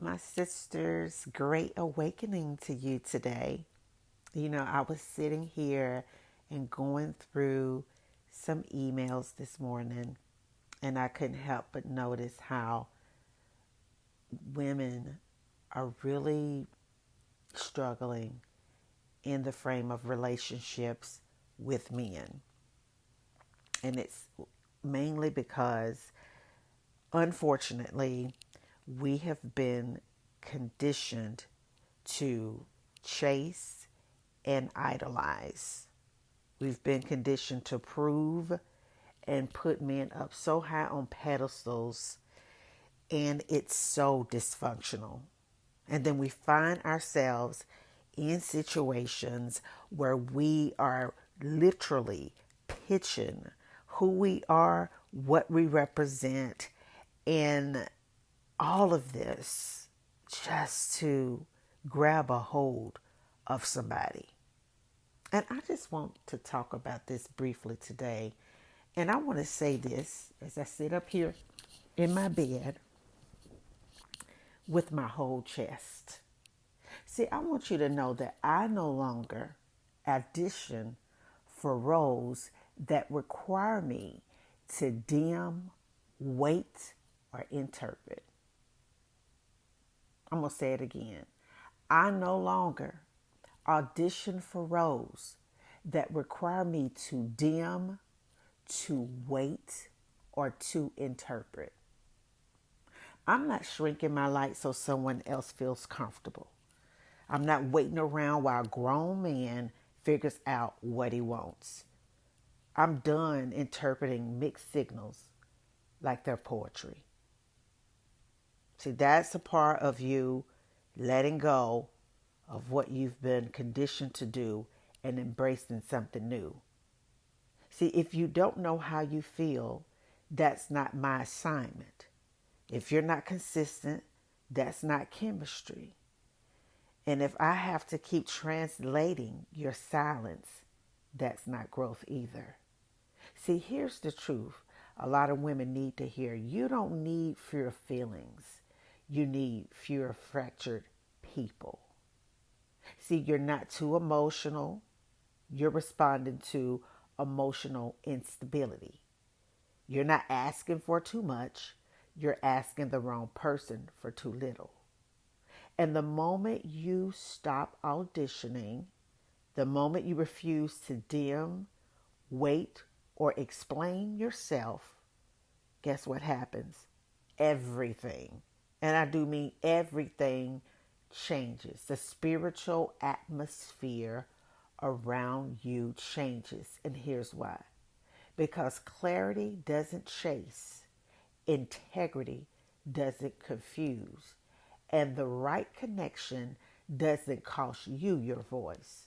My sisters, great awakening to you today. I was sitting here and going through some emails this morning, and I couldn't help but notice how women are really struggling in the frame of relationships with men. And it's mainly because, unfortunately, we have been conditioned to chase and idolize. We've been conditioned to prove and put men up so high on pedestals, and it's so dysfunctional. And then we find ourselves in situations where we are literally pitching who we are, what we represent, and all of this just to grab a hold of somebody. And I just want to talk about this briefly today. And I want to say this as I sit up here in my bed with my whole chest. See, I want you to know that I no longer audition for roles that require me to dim, wait, or interpret. I'm going to say it again. I no longer audition for roles that require me to dim, to wait, or to interpret. I'm not shrinking my light so someone else feels comfortable. I'm not waiting around while a grown man figures out what he wants. I'm done interpreting mixed signals like they're poetry. See, that's a part of you letting go of what you've been conditioned to do and embracing something new. See, if you don't know how you feel, that's not my assignment. If you're not consistent, that's not chemistry. And if I have to keep translating your silence, that's not growth either. See, here's the truth. A lot of women need to hear you don't need fewer feelings. You need fewer fractured people. See, you're not too emotional. You're responding to emotional instability. You're not asking for too much. You're asking the wrong person for too little. And the moment you stop auditioning, the moment you refuse to dim, wait, or explain yourself, guess what happens? Everything, and I do mean everything, changes. The spiritual atmosphere around you changes. And here's why. Because clarity doesn't chase, integrity doesn't confuse, and the right connection doesn't cost you your voice.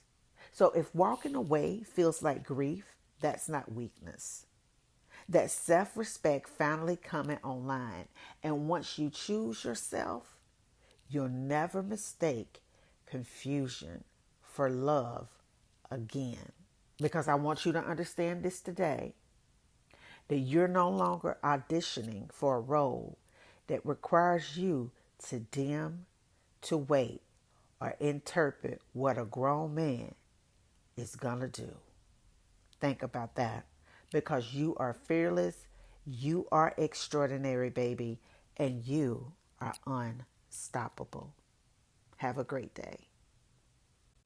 So if walking away feels like grief, that's not weakness. That self respect finally coming online. And once you choose yourself, you'll never mistake confusion for love again. Because I want you to understand this today, that you're no longer auditioning for a role that requires you to dim, to wait, or interpret what a grown man is going to do. Think about that. Because you are fearless, you are extraordinary, baby, and you are unstoppable. Have a great day.